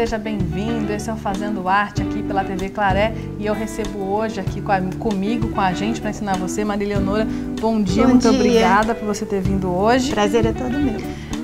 seja bem-vindo. Esse é o Fazendo Arte aqui pela TV Claré e eu recebo hoje aqui comigo, com a gente, para ensinar você, Maria Eleonora. Bom dia, muito obrigada por você ter vindo hoje. Prazer é todo meu.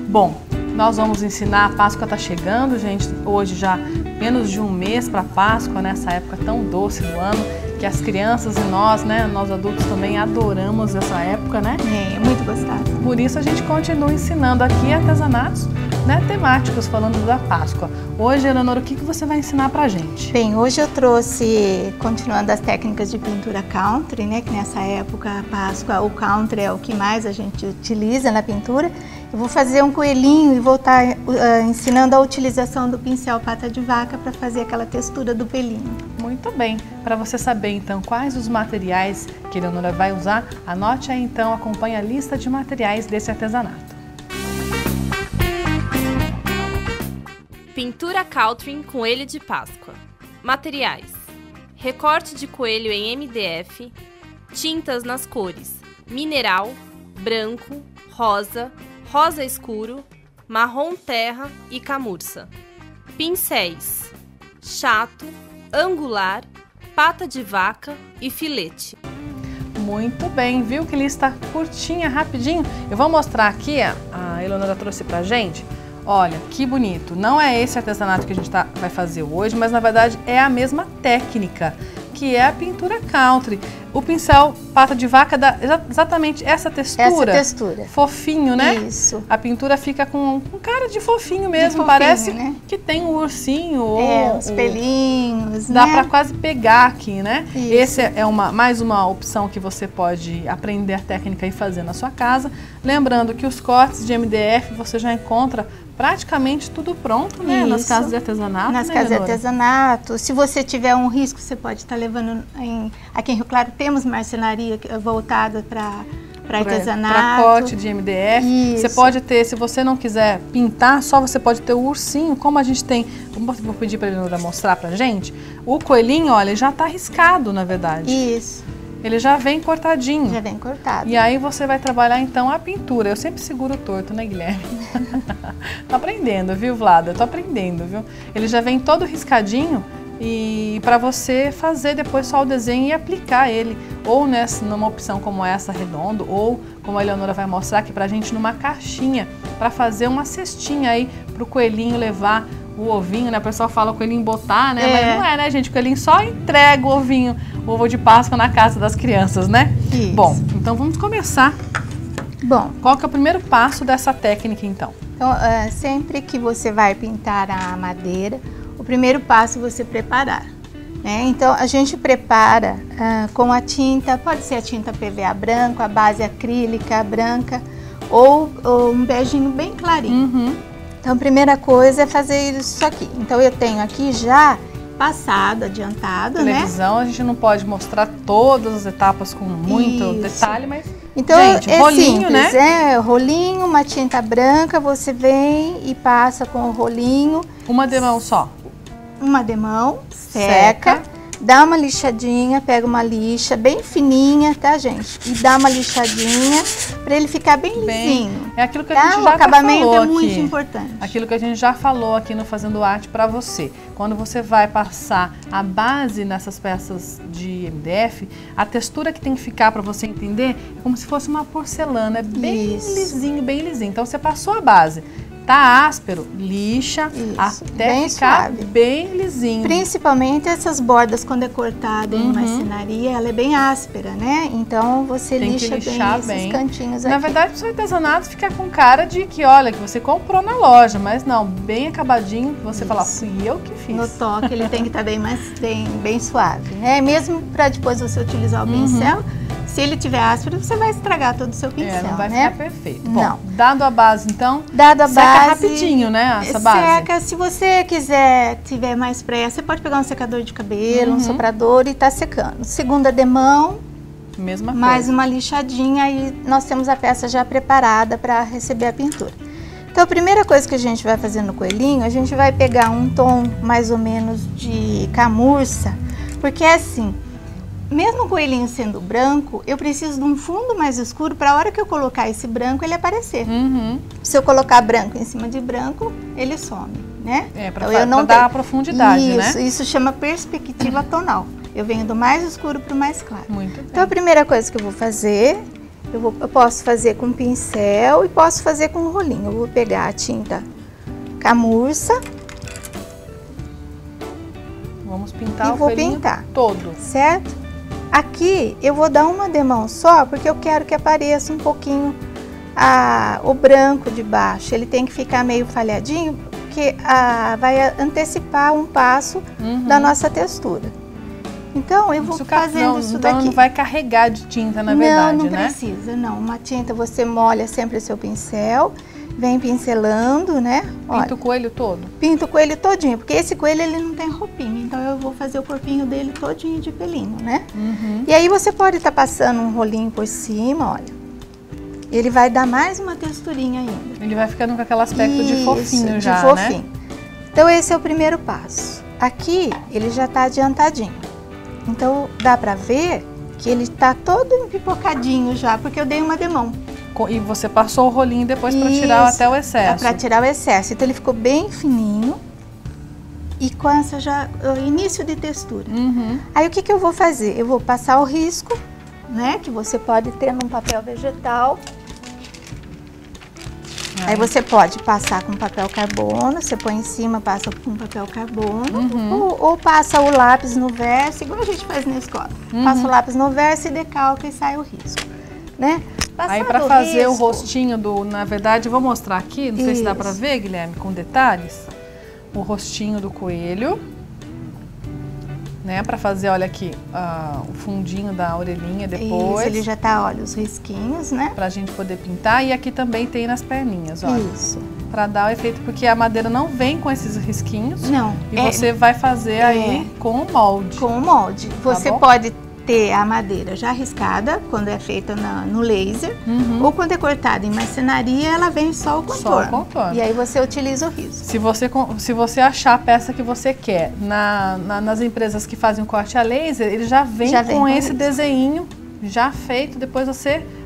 Bom, nós vamos ensinar, a Páscoa está chegando, gente, hoje já menos de um mês para a Páscoa, nessa época tão doce do ano, que as crianças e nós, né, nós adultos também adoramos essa época, né? É muito gostoso. Por isso a gente continua ensinando aqui artesanatos, né, temáticos, falando da Páscoa. Hoje, Eleonora, o que você vai ensinar pra gente? Bem, hoje eu trouxe, continuando as técnicas de pintura country, né, que nessa época, a Páscoa, o country é o que mais a gente utiliza na pintura. Eu vou fazer um coelhinho e vou estar ensinando a utilização do pincel pata de vaca para fazer aquela textura do pelinho. Muito bem. Para você saber, então, quais os materiais que a Eleonora vai usar, anote aí, então, acompanhe a lista de materiais desse artesanato. Pintura country coelho de Páscoa. Materiais: recorte de coelho em MDF, tintas nas cores mineral, branco, rosa, rosa escuro, marrom terra e camurça. Pincéis: chato, angular, pata de vaca e filete. Muito bem, viu que lista curtinha, rapidinho? Eu vou mostrar aqui, a Eleonora trouxe pra gente. Olha, que bonito. Não é esse artesanato que a gente vai fazer hoje, mas na verdade é a mesma técnica, que é a pintura country. O pincel pata de vaca dá exatamente essa textura. Essa textura. Fofinho, né? Isso. A pintura fica com cara de fofinho mesmo, parece, né, que tem um ursinho ou os pelinhos, dá né? para quase pegar aqui, né? Isso. Esse é mais uma opção que você pode aprender a técnica e fazer na sua casa. Lembrando que os cortes de MDF você já encontra praticamente tudo pronto, né? Isso. Nas casas de artesanato. Nas né, casas de Eleonora? artesanato. Se você tiver um risco, você pode estar levando aqui em Rio Claro temos marcenaria voltada para artesanato. Para corte de MDF. Isso. Você pode ter, se você não quiser pintar, só você pode ter o ursinho, como a gente tem. Vou pedir para a Eleonora mostrar pra gente. O coelhinho, olha, já tá riscado, na verdade. Isso. Ele já vem cortadinho. Já vem cortado. E aí você vai trabalhar então a pintura. Eu sempre seguro torto, né, Guilherme? Tô aprendendo, viu, Vlada? Tô aprendendo, viu? Ele já vem todo riscadinho e para você fazer depois só o desenho e aplicar ele. Ou numa opção como essa, redondo, ou como a Eleonora vai mostrar aqui pra gente, numa caixinha, para fazer uma cestinha aí pro coelhinho levar o ovinho, né? O pessoal fala o coelhinho botar, né? Mas não é, né, gente? O coelhinho só entrega o ovinho, o ovo de Páscoa na casa das crianças, né? Isso. Bom, então vamos começar. Bom, Qual que é o primeiro passo dessa técnica, então? então, sempre que você vai pintar a madeira, o primeiro passo é você preparar, né? Então, a gente prepara com a tinta, pode ser a tinta PVA branco, a base acrílica branca ou um beijinho bem clarinho. Uhum. Então, a primeira coisa é fazer isso aqui. Então, eu tenho aqui já passado, adiantado, Televisão, né? a gente não pode mostrar todas as etapas com muito Isso. detalhe, mas, Então, gente, é rolinho, simples, né? Rolinho, uma tinta branca, você vem e passa com o rolinho. Uma demão só. Uma demão, seca, dá uma lixadinha, pega uma lixa bem fininha, tá, gente? E dá uma lixadinha para ele ficar bem lisinho. É aquilo que a Tá? gente O já acabamento falou é aqui. muito importante. Aquilo que a gente já falou aqui no Fazendo Arte para você. Quando você vai passar a base nessas peças de MDF, a textura que tem que ficar para você entender é como se fosse uma porcelana, é bem Isso. lisinho, bem lisinho. Então você passou a base, tá áspero, lixa Isso, até bem ficar suave. bem lisinho. Principalmente essas bordas, quando é cortada em marcenaria, ela é bem áspera, né? Então você Tem que lixa lixar bem bem. esses cantinhos Na aqui. verdade, o seu artesanato fica com cara de que, olha, que você comprou na loja, mas não, bem acabadinho, que você fala, fui eu que fiz. No toque ele tem que estar bem suave, né? Mesmo para depois você utilizar o pincel, se ele tiver áspero, você vai estragar todo o seu pincel, não vai né? ficar perfeito. Não. Bom, dado a base, então, Dado a seca base, rapidinho, né, essa base? seca. Se você tiver mais pressa, você pode pegar um secador de cabelo, um soprador e tá secando. Segunda demão, Mesma mais coisa. uma lixadinha e nós temos a peça já preparada para receber a pintura. Então, a primeira coisa que a gente vai fazer no coelhinho, a gente vai pegar um tom mais ou menos de camurça, porque é assim, mesmo o coelhinho sendo branco, eu preciso de um fundo mais escuro para a hora que eu colocar esse branco ele aparecer. Se eu colocar branco em cima de branco, ele some, né? Então, eu não dar a profundidade, isso, né? Isso chama perspectiva tonal. Eu venho do mais escuro para o mais claro. Muito bem. Então, a primeira coisa que eu vou fazer, eu posso fazer com pincel e posso fazer com rolinho. Eu vou pegar a tinta camurça. Vamos pintar e o vou coelhinho pintar todo. Certo? Aqui eu vou dar uma demão só, porque eu quero que apareça um pouquinho o branco de baixo. Ele tem que ficar meio falhadinho, porque vai antecipar um passo da nossa textura. Então, eu vou fazendo isso daqui. Então não vai carregar de tinta, na verdade, não né? Não precisa, não. Uma tinta, você molha sempre o seu pincel, vem pincelando, né? Pinta o coelho todo? Pinta o coelho todinho, porque esse coelho, ele não tem roupinha. Então, eu vou fazer o corpinho dele todinho de pelinho, né? E aí, você pode estar passando um rolinho por cima, olha. Ele vai dar mais uma texturinha ainda. Ele vai ficando com aquele aspecto de fofinho já, de fofinho. Né? Então, esse é o primeiro passo. Aqui, ele já está adiantadinho. Então, dá pra ver que ele tá todo empipocadinho já, porque eu dei uma demão. E você passou o rolinho depois para tirar até o excesso. Para tirar o excesso. Então, ele ficou bem fininho e com essa o início de textura. Aí, o que eu vou fazer? Eu vou passar o risco, né? Que você pode ter num papel vegetal. Aí você pode passar com papel carbono, você põe em cima, passa com papel carbono, ou passa o lápis no verso, igual a gente faz na escola. Passa o lápis no verso e decalca e sai o risco, né? Passado aí para fazer o rostinho na verdade, eu vou mostrar aqui, não sei se dá para ver, Guilherme, com detalhes, o rostinho do coelho. Né, para fazer, olha aqui, o fundinho da orelhinha depois. Isso, ele já tá, olha, os risquinhos, né? Pra gente poder pintar. E aqui também tem nas perninhas, olha. Isso. Pra dar o efeito, porque a madeira não vem com esses risquinhos. Não. E você vai fazer aí com o molde. Com o molde. Você pode ter a madeira já riscada, quando é feita no laser, ou quando é cortada em marcenaria, ela vem só o contorno. Só o contorno. E aí você utiliza o risco. Se você achar a peça que você quer nas empresas que fazem o corte a laser, ele já vem com esse desenho já feito. Depois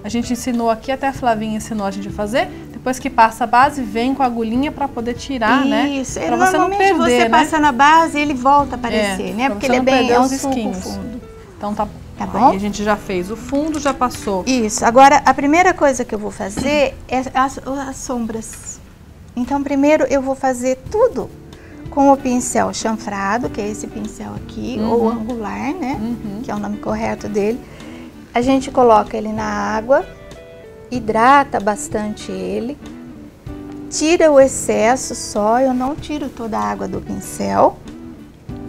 a gente ensinou aqui, até a Flavinha ensinou a gente a fazer. Depois que passa a base, vem com a agulhinha para poder tirar, né? Isso. Para você não perder, você passa na base, ele volta a aparecer, né? Porque ele é um suco fundo. Então tá bom? Aí a gente já fez o fundo, já passou. Isso. Agora, a primeira coisa que eu vou fazer é as sombras. Então, primeiro eu vou fazer tudo com o pincel chanfrado, que é esse pincel aqui, ou angular, né? Que é o nome correto dele. A gente coloca ele na água, hidrata bastante ele, tira o excesso só, eu não tiro toda a água do pincel.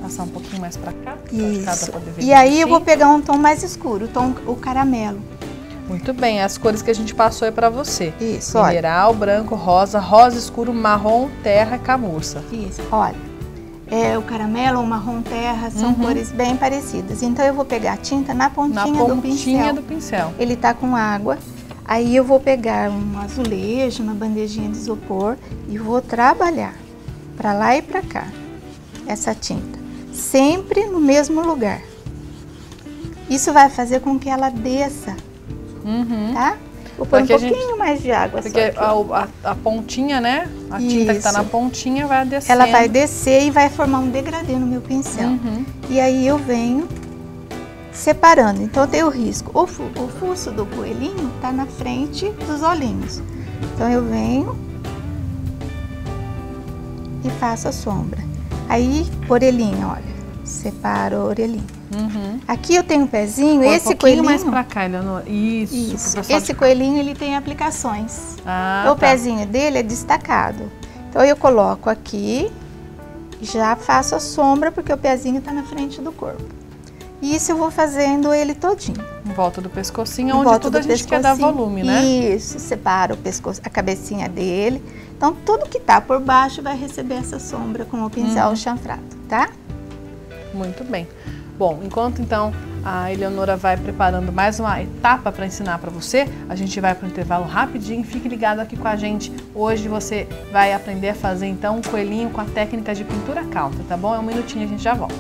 Passar um pouquinho mais pra cá. Isso. E aí eu vou pegar um tom mais escuro, o caramelo. Muito bem, as cores que a gente passou é pra você. Isso, mineral, branco, rosa escuro, marrom, terra, camurça. Isso, olha. O caramelo, o marrom terra, são cores bem parecidas. Então eu vou pegar a tinta na pontinha do pincel. Ele tá com água. Aí eu vou pegar um azulejo, uma bandejinha de isopor e vou trabalhar pra lá e pra cá essa tinta. Sempre no mesmo lugar. Isso vai fazer com que ela desça, tá? Vou pôr um pouquinho mais de água. Porque a pontinha, né? A tinta que tá na pontinha vai descer. Ela vai descer e vai formar um degradê no meu pincel. E aí eu venho separando. Então eu tenho o risco. O fuço do coelhinho tá na frente dos olhinhos. Então eu venho e faço a sombra. Aí, orelhinha, olha, separo a orelhinha. Aqui eu tenho um pezinho, esse coelhinho... mais pra cá, Eleonora. Isso. Esse coelhinho, ele tem aplicações. Então, o pezinho dele é destacado. Então, eu coloco aqui, já faço a sombra, porque o pezinho tá na frente do corpo. E isso eu vou fazendo ele todinho. Em volta do pescocinho, onde tudo a gente quer dar volume, né? Isso, separa o pescoço, a cabecinha dele. Então, tudo que tá por baixo vai receber essa sombra com o pincel chanfrado, tá? Muito bem. Bom, enquanto então a Eleonora vai preparando mais uma etapa para ensinar para você, a gente vai para o intervalo rapidinho. Fique ligado aqui com a gente. Hoje você vai aprender a fazer então um coelhinho com a técnica de pintura counter, tá bom? É um minutinho, a gente já volta.